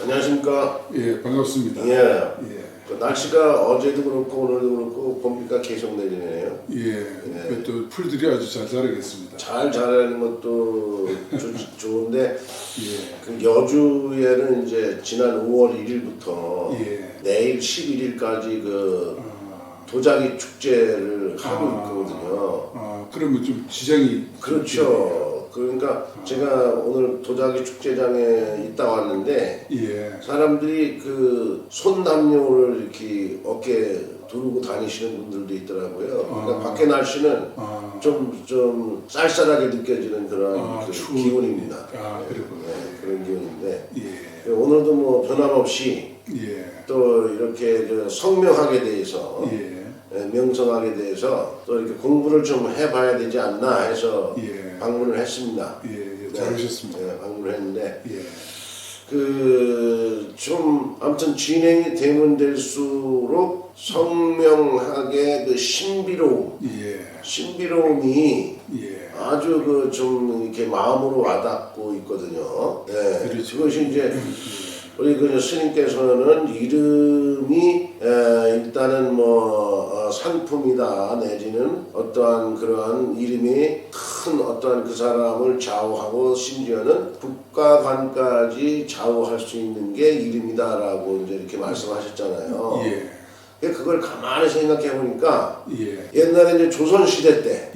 안녕하십니까. 예, 반갑습니다. 예. 예, 그 날씨가 어제도 그렇고 오늘도 그렇고 봄비가 계속 내리네요. 예, 또 풀들이 아주 잘 자라겠습니다. 잘 자라는 것도 좋은데 예, 그 여주에는 이제 지난 5월 1일부터 예. 내일 11일까지 그 도자기 축제를 하고 있거든요. 그러면 좀 지장이 그렇죠. 그러니까 제가 오늘 도자기 축제장에 있다 왔는데 예, 사람들이 그 손담요를 이렇게 어깨에 두르고 다니시는 분들도 있더라고요. 그러니까 밖에 날씨는 좀 쌀쌀하게 느껴지는 그런 그 기온입니다. 그렇군요. 네, 그런 기온인데 예, 오늘도 뭐 변함없이 예, 또 이렇게 그 성명학에 대해서 예, 명성학에 대해서 또 이렇게 공부를 좀 해봐야 되지 않나 해서 예. 방문을 했습니다. 예, 잘 오셨습니다. 네, 방문을 했는데 예, 좀 아무튼 진행이 되면 될수록 성명학의 그 신비로움이 예, 아주 그 좀 이렇게 마음으로 와닿고 있거든요. 네, 그렇죠. 그것이 이제 우리 그 스님께서는 이름이 일단은 상품이다 내지는 어떠한 그러한 이름이 큰 어떠한 그 사람을 좌우하고 심지어는 국가관까지 좌우할 수 있는 게 이름이다라고 이제 이렇게 말씀하셨잖아요. 예, 그걸 가만히 생각해 보니까 예, 옛날에 이제 조선시대 때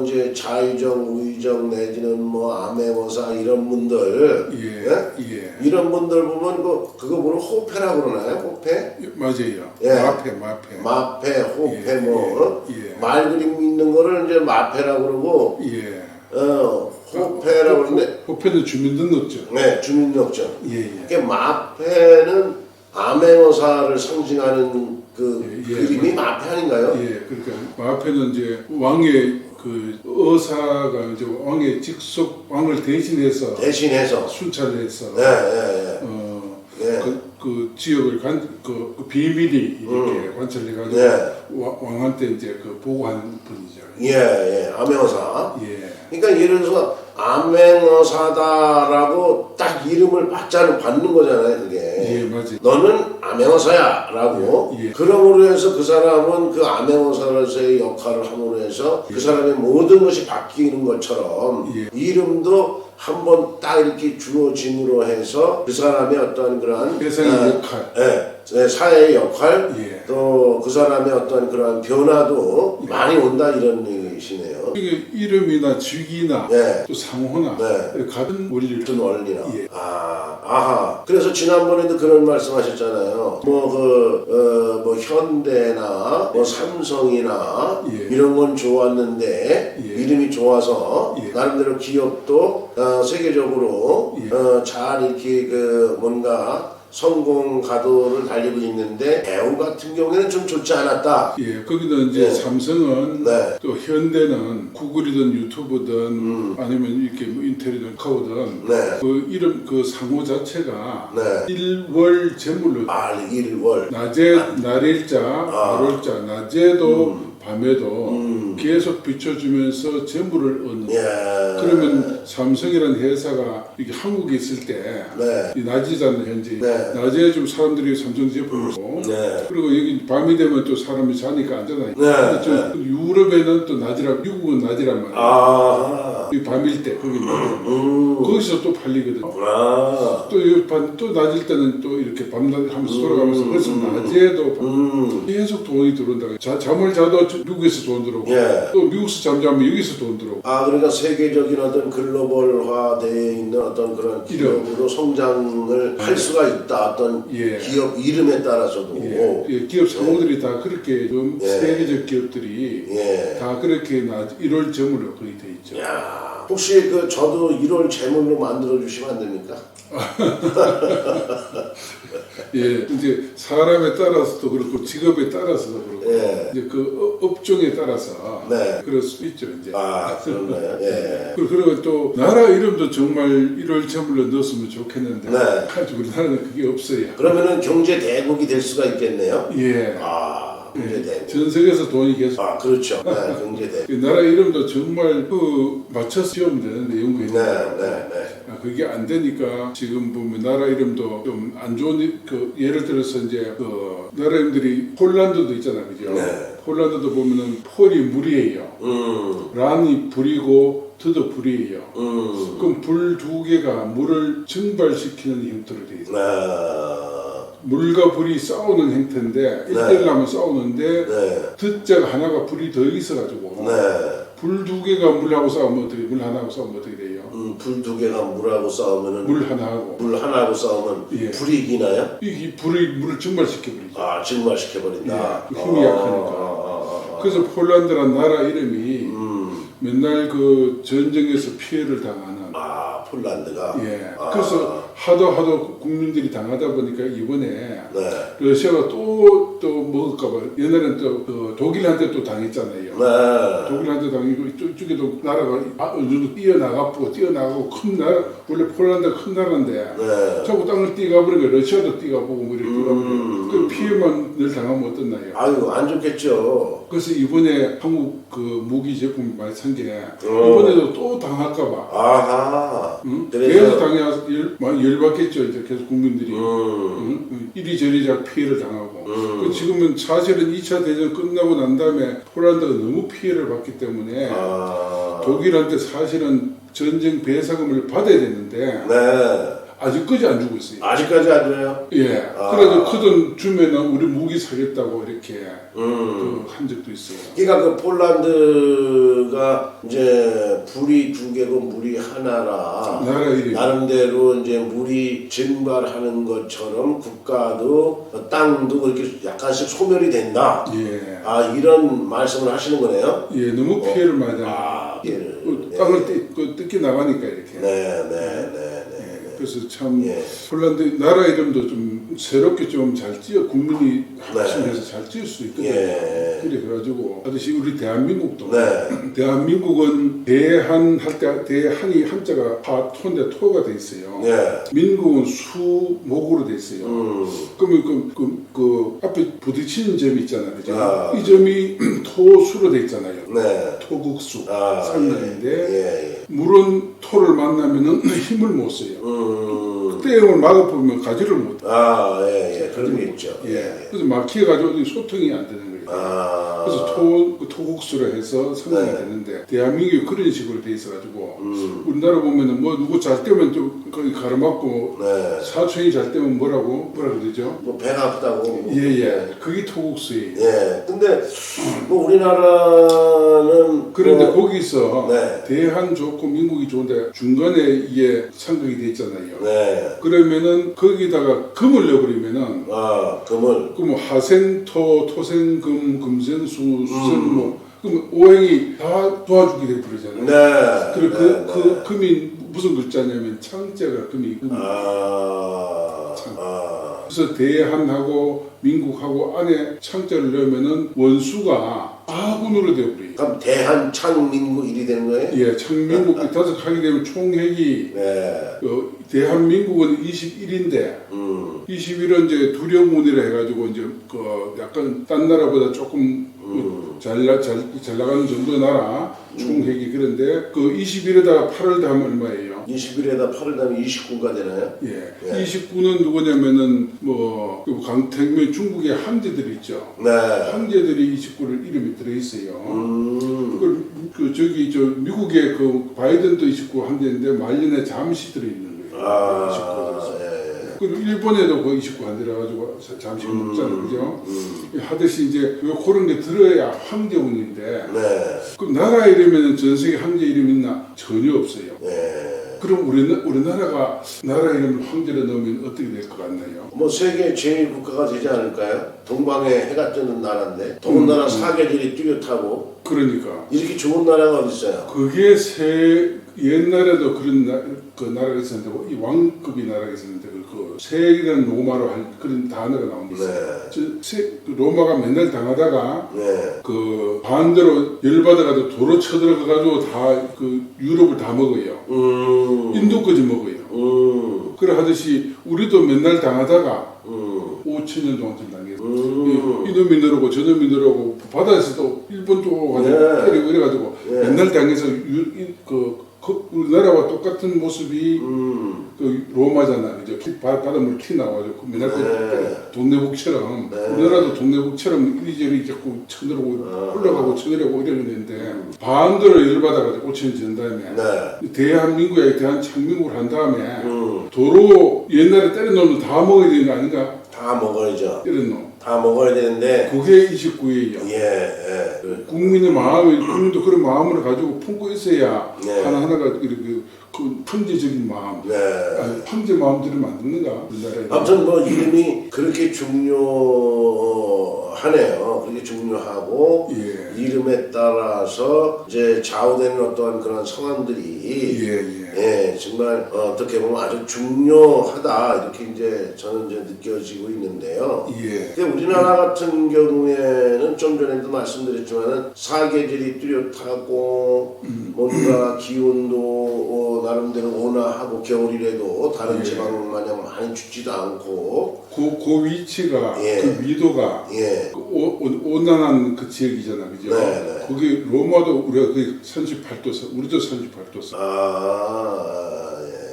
이제 자의정, 우의정 내지는 암행어사 이런 분들, 이런 분들 보면 그거 뭐로 호패라고 그러나요? 호패? 맞아요. 예. 마패. 호패 말 그림 있는 거를 이제 마패라고 그러고, 예. 호패라고 그러는데, 호패는 주민등록증. 네, 주민등록증. 예. 그러니까 마패는 암행어사를 상징하는 그림이 마패 아닌가요? 예, 그러니까 마패는 이제 왕의 그 의사가 이제 왕의 직속 왕을 대신해서 순찰을 해서 그 지역을 그 비밀이 이렇게 관찰해가지고 왕한테 이제 그 보고하는 분이죠. 암행어사. 예. 그러니까 예를 들어서 암행어사다라고 딱 이름을 받는 거잖아요, 그게. 예, 맞아요. 너는 암행어사야라고. 예. 그러므로 해서 그 사람은 그 암행어사로서의 역할을 함으로 해서 그 사람의 모든 것이 바뀌는 것처럼 이름도 한번 딱 이렇게 주어짐으로 해서 그 사람의 어떤 그러한 세상의 역할, 사회의 역할, 예. 또 그 사람의 어떤 그러한 변화도 많이 온다 이런 얘기시네요. 이게 이름이나 직위나 또 상호나 같은 원리를 같은 원리나. 예. 아하. 그래서 지난번에도 그런 말씀하셨잖아요. 현대나 삼성이나 이런 건 좋았는데 이름이 좋아서 나름대로 기업도 세계적으로 잘 이렇게 뭔가 성공 가도를 달리고 있는데 배우 같은 경우에는 좀 좋지 않았다. 예, 거기는 이제 삼성은 또 현대는 구글이든 유튜브든 아니면 이렇게 인텔이든 카우든 그 이름 그 상호 자체가 일월 제물로 일월 낮에 날일자 발월자 낮에도 밤에도 계속 비춰주면서 재물을 얻는. 그러면 삼성이라는 회사가 이게 한국에 있을 때 이 낮이잖아요 현재. 낮에 좀 사람들이 삼성 제품을 보고 그리고 여기 밤이 되면 또 사람이 자니까 안 자나요. 근데 좀 유럽에는 또 낮이라 미국은 낮이란 말이에요. 이 밤일 때 거기 거기서 또 팔리거든요. 또 낮일 때는 또 이렇게 밤낮 하면서 돌아가면서 그래서 낮에도 계속 돈이 들어온다. 잠을 자도 미국에서 돈 들어오고 또 미국에서 잠자면 여기서 돈 들어오고. 그러니까 세계적인 어떤 글로벌화되어 있는 어떤 그런 기업으로 성장을 할 수가 있다. 어떤 기업 이름에 따라서도. 기업 상호들이 다 그렇게 좀 세계적 기업들이 다 그렇게 1월 제물로 거의 돼 있죠. 혹시 저도 1월 제물로 만들어 주시면 안 됩니까? 이제 사람에 따라서도 그렇고 직업에 따라서도 그렇고 이제 그 업종에 따라서 그럴 수 있죠 이제. 그런가요? 그리고 또 나라 이름도 정말 1월 제물로 넣었으면 좋겠는데 아직 우리나라는 그게 없어요. 그러면은 경제 대국이 될 수가 있겠네요. 경제되고. 전 세계에서 돈이 계속. 아, 그렇죠. 네, 경제되고. 나라 이름도 정말 맞춰서 지으면 되는데 연구해. 네. 그게 안 되니까 지금 보면 나라 이름도 좀 안 좋은 예를 들어서 이제 나라 이름들이 폴란드도 있잖아, 그죠? 네. 폴란드도 보면은 폴이 물이에요. 란이 불이고 드도 불이에요. 그럼 불 두 개가 물을 증발시키는 형태로 돼 있어요. 물과 불이 싸우는 형태인데 일대일 하면 싸우는데 드자가 하나가 불이 더 있어가지고 불 두 개가 물하고 싸우면 어떻게 물 하나하고 싸우면 어떻게 돼요? 불 두 개가 물하고 싸우면은 물 하나하고 싸우면 예. 불이 이기나요? 이 불이 물을 증발시켜 버리죠. 아, 증발시켜 버린다. 예, 힘이 약하니까. 그래서 폴란드란 나라 이름이 맨날 그 전쟁에서 피해를 당하는. 폴란드가. 예. 그래서 하도 국민들이 당하다 보니까 이번에 네. 러시아가 또 먹을까봐 옛날엔 또 독일한테 또 당했잖아요. 네. 독일한테 당이고 이쪽에도 나라가 어느 정도 뛰어나가고 큰 나라, 원래 폴란드가 큰 나라인데 자꾸 땅을 뛰어가버리니까 러시아도 뛰어가보고 뭐 이렇게 뛰어가버리니까 그 피해만 늘 당하면 어떻나요? 아유, 안 좋겠죠. 그래서 이번에 한국 그 무기 제품 많이 산 게 이번에도 또 당할까봐. 아하. 계속 열받겠죠. 이제 계속 국민들이 이리저리 피해를 당하고. 지금은 사실은 2차 대전 끝나고 난 다음에 폴란드가 너무 피해를 받기 때문에 독일한테 사실은 전쟁 배상금을 받아야 되는데 아직까지 안 주고 있어요. 아직까지 안 줘요? 예. 그래도 그 돈 주면은 우리 무기 사겠다고 이렇게 한 적도 있어요. 그러니까 그 폴란드가 이제 불이 두 개고 물이 하나라. 나라 이름. 나름대로 이제 물이 증발하는 것처럼 국가도 땅도 그렇게 약간씩 소멸이 된다. 예. 이런 말씀을 하시는 거네요. 예, 너무 피해를 많이 하니까. 땅을 뜯기 나가니까 이렇게. 네. 그래서 참 폴란드 나라 이름도 좀 새롭게 좀 잘 지어 국민이 합심해서 잘 지을 수 있거든요. 그래가지고 하듯이 우리 대한민국도 대한민국은 대한 할 때 대한이 한자가 토인데 토가 돼 있어요. 민국은 수목으로 돼 있어요. 그러면 그 앞에 부딪히는 점이 있잖아요. 그죠? 이 점이 토수로 돼 있잖아요. 토국수 상관인데 물은 토를 만나면은 힘을 못 써요. 그때 힘을 막아보면 가지를 못. 그런 게 있죠. 그래서 막혀가지고 소통이 안 되는 거예요. 그래서 토국수로 해서 성공이 되는데 대한민국이 그런 식으로 돼 있어가지고 우리나라 보면은 뭐 누구 잘 때면 좀 거기 가로막고 사촌이 잘 때면 뭐라 그러죠? 뭐 배가 아프다고. 그게 토국수예요. 근데 뭐 우리나라는 그런데 거기서 대한 좋고 민국이 좋은데 중간에 이게 상극이 돼 있잖아요. 그러면은 거기다가 금을 넣어버리면은 금을. 그럼 화생토, 토생금, 금생수, 수생목 그럼 오행이 다 도와주게 돼 버리잖아요. 그리고 그 금이 무슨 글자냐면 창자가 금이. 그래서 대한하고 민국하고 안에 창자를 넣으면은 원수가 아군으로 되어버려요. 그럼 대한, 창민국 일이 되는 거예요? 예, 창민국 다섯 하게 되면 총핵이 대한민국은 21인데 21은 이제 두령문이라 해가지고 이제 약간 딴 나라보다 조금 잘 나가는 정도 나라 총핵이 그런데 그 21에다가 8을 더하면 얼마예요? 21에다 8을 더하면 29가 되나요? 29는 누구냐면은 뭐 강택면 중국의 황제들이 있죠. 황제들이 29를 이름이 들어있어요. 저기 미국의 그 바이든도 29 황제인데 말년에 잠시 들어있는 거예요. 29 그리고 일본에도 그 29 안 들어가지고 잠시 없잖아요, 그죠? 하듯이 이제 그런 게 들어야 황제운인데 그럼 나라 이름에는 전 세계 황제 이름 있나? 전혀 없어요. 그럼 우리나라가 나라 이름을 황제로 넣으면 어떻게 될 것 같나요? 뭐 세계 제일 국가가 되지 않을까요? 동방에 해가 뜨는 나라인데 더군다나 사계절이 뚜렷하고 그러니까 이렇게 좋은 나라가 어디 있어요? 그게 옛날에도 그런 나라가 있었는데 이 왕급이 나라가 있었는데 그 세이라는 로마로 할 그런 단어가 나옵니다. 로마가 맨날 당하다가 그 반대로 열받아가지고 도로 쳐들어가가지고 다 그 유럽을 다 먹어요. 인도까지 먹어요. 그래 하듯이 우리도 맨날 당하다가 5천 년 동안 전당해서 이놈이 늘어고 저놈이 늘어고 바다에서도 일본 쪽 가지고 때리고 이래가지고 옛날 당에서 우리나라와 똑같은 모습이 그 로마잖아. 이제 바닷물 튀 나와가지고 맨날 동네북처럼 우리나라도 동네북처럼 이리저리 자꾸 쳐들어오고 올라가고 쳐들어오고 이러는데 반도로 열받아가지고 5천 년 전 다음에 대한민국에 대한창민국을 한 다음에 도로 옛날에 때린 놈을 다 먹어야 되는 거 아닌가? 다 먹어야죠. 때린 놈. 다 먹어야 되는데 그게 29예요. 예. 국민의 마음이 국민도 그런 마음을 가지고 품고 있어야 하나하나가 이렇게 그 황제적인 마음, 아니, 황제 마음들을 만드는가? 아무튼 뭐 이름이 그렇게 중요하네요. 그렇게 중요하고 이름에 따라서 이제 좌우되는 어떠한 그런 상황들이 정말 어떻게 보면 아주 중요하다 이렇게 이제 저는 이제 느껴지고 있는데요. 근데 우리나라 같은 경우에는 좀 전에도 말씀드렸지만은 사계절이 뚜렷하고 뭔가 기온도 나름대로 온화하고 겨울이라도 다른 지방 마냥 많이 춥지도 않고 그 위치가 그 위도가 그 온난한 그 지역이잖아, 그죠? 거기 로마도 우리가 그 38도서, 우리도 38도서.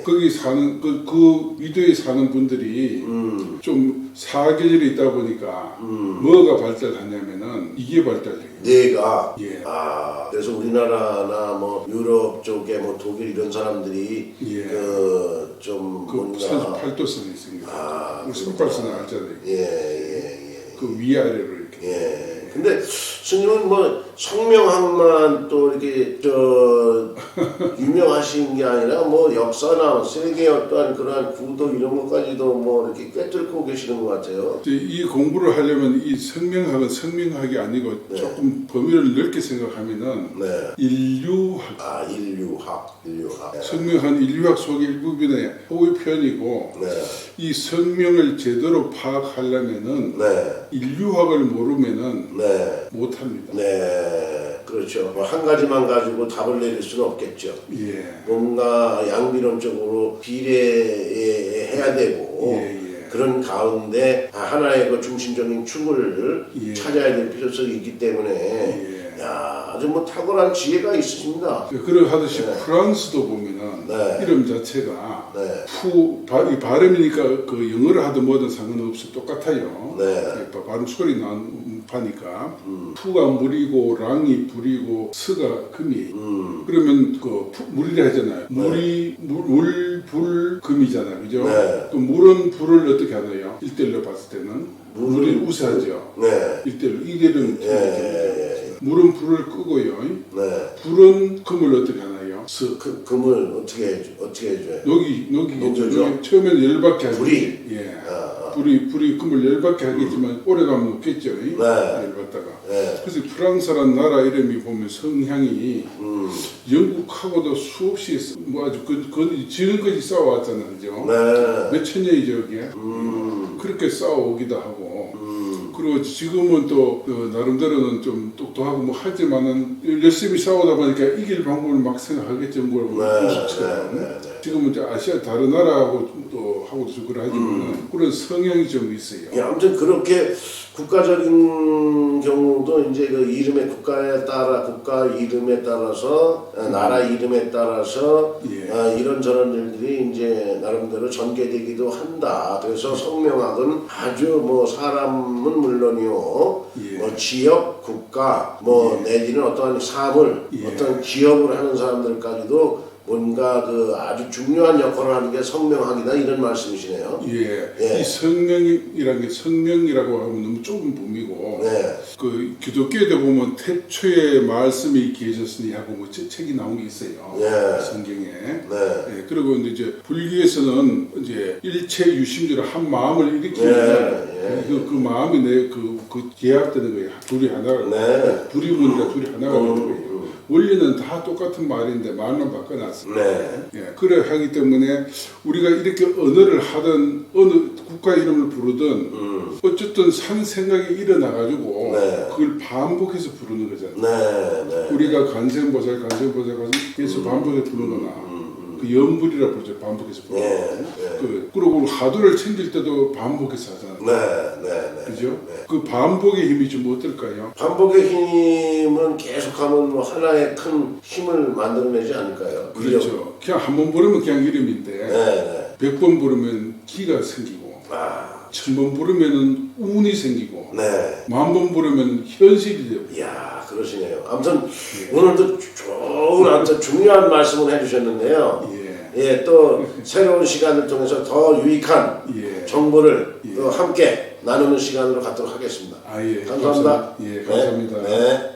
거기 사는 그 위도에 사는 분들이 좀 사계절이 있다 보니까 뭐가 발달하냐면은 이게 발달해요. 뇌가 그래서 우리나라나 뭐 유럽 쪽에 뭐 독일 이런 사람들이 좀 뭔가 38도선이 있습니다. 우리 38선은 알잖아요. 그 위아래로 이렇게. 근데 스님은 뭐 성명학만 또 이렇게 유명하신 게 아니라 뭐 역사나 세계 어떠한 그러한 구도 이런 것까지도 뭐 이렇게 꿰뚫고 계시는 것 같아요. 이 공부를 하려면 이 성명학은 성명학이 아니고 조금 범위를 넓게 생각하면은 인류학. 인류학. 성명학은 인류학 속의 일부분의 호의 표현이고 이 성명을 제대로 파악하려면은 인류학을 모르면은 못합니다. 그렇죠. 뭐 한 가지만 가지고 답을 내릴 수는 없겠죠. 뭔가 양비론적으로 비례해야 되고 그런 가운데 하나의 그 중심적인 축을 찾아야 될 필요성이 있기 때문에 아주 뭐 탁월한 지혜가 있으십니다. 그러 하듯이 프랑스도 보면은 이름 자체가 이 발음이니까 그 영어를 하든 뭐든 상관없이 똑같아요. 발음 소리 나는 파니까 푸가 물이고 랑이 불이고 스가 금이에요. 그러면 그 물이라 하잖아요. 물이 물, 불, 금이잖아요. 그죠? 또 물은 불을 어떻게 하나요? 1대1로 봤을 때는 물이 우세하죠. 1대1로 이대로는 물은 불을 끄고요. 불은 금을 어떻게 하나요? 금을 어떻게 해줘요? 여기 처음에는 열받게 하죠. 불이 금을 열받게 하겠지만 오래 가면 녹겠죠. 열받다가. 그래서 프랑스라는 나라 이름이 보면 성향이 영국하고도 수없이 뭐 아주 지금까지 싸워왔잖아요. 그죠? 몇 천년이죠, 이게. 그렇게 싸워오기도 하고. 그리고 지금은 또 나름대로는 좀 똑똑하고 뭐 하지만은 열심히 싸우다 보니까 이길 방법을 막 생각하겠죠. 지금은 이제 아시아 다른 나라하고 또 하고도 좀 그러하지만 그런 성향이 좀 있어요. 아무튼 그렇게 국가적인 경우도 이제 그 이름의 국가 이름에 따라서 나라 이름에 따라서 이런저런 일들이 이제 나름대로 전개되기도 한다. 그래서 성명학은 아주 뭐 사람은 물론이요, 뭐 지역, 국가, 뭐 내지는 어떠한 사물, 어떤 기업을 하는 사람들까지도 뭔가 그 아주 중요한 역할을 하는 게 성명학이다 이런 말씀이시네요. 이 성명이라는 게 성명이라고 하면 너무 좁은 범위고 그 기독교에도 보면 태초에 말씀이 계셨으니 하고 뭐 책이 나온 게 있어요. 성경에. 그리고 이제 불교에서는 이제 일체 유심주로 한 마음을 일으키는 그 마음이 그 계약되는 거예요. 둘이 하나가 불이 보니까 둘이 하나가 되는 거예요. 원리는 다 똑같은 말인데 말만 바꿔놨습니다. 그래 하기 때문에 우리가 이렇게 언어를 하든 어느 국가 이름을 부르든 어쨌든 산 생각이 일어나가지고 그걸 반복해서 부르는 거잖아요. 우리가 간생보살 계속 반복해서 부르거나 그 염불이라 부르죠. 반복해서 부르죠. 그리고 화두를 챙길 때도 반복해서 하잖아요. 그죠? 그 반복의 힘이 좀 어떨까요? 반복의 힘은 계속하면 뭐 하나의 큰 힘을 만들어내지 않을까요? 그렇죠. 그냥 한 번 부르면 그냥 이름인데 100번 부르면 기가 생기고 1000번 부르면 운이 생기고 10,000번 부르면 현실이 되고. 이야, 그러시네요. 아무튼 오늘도 좋은 아무튼 중요한 말씀을 해주셨는데요. 또 새로운 시간을 통해서 더 유익한 정보를 또 함께 나누는 시간으로 갖도록 하겠습니다. 예, 감사합니다. 감사합니다. 예, 감사합니다. 네.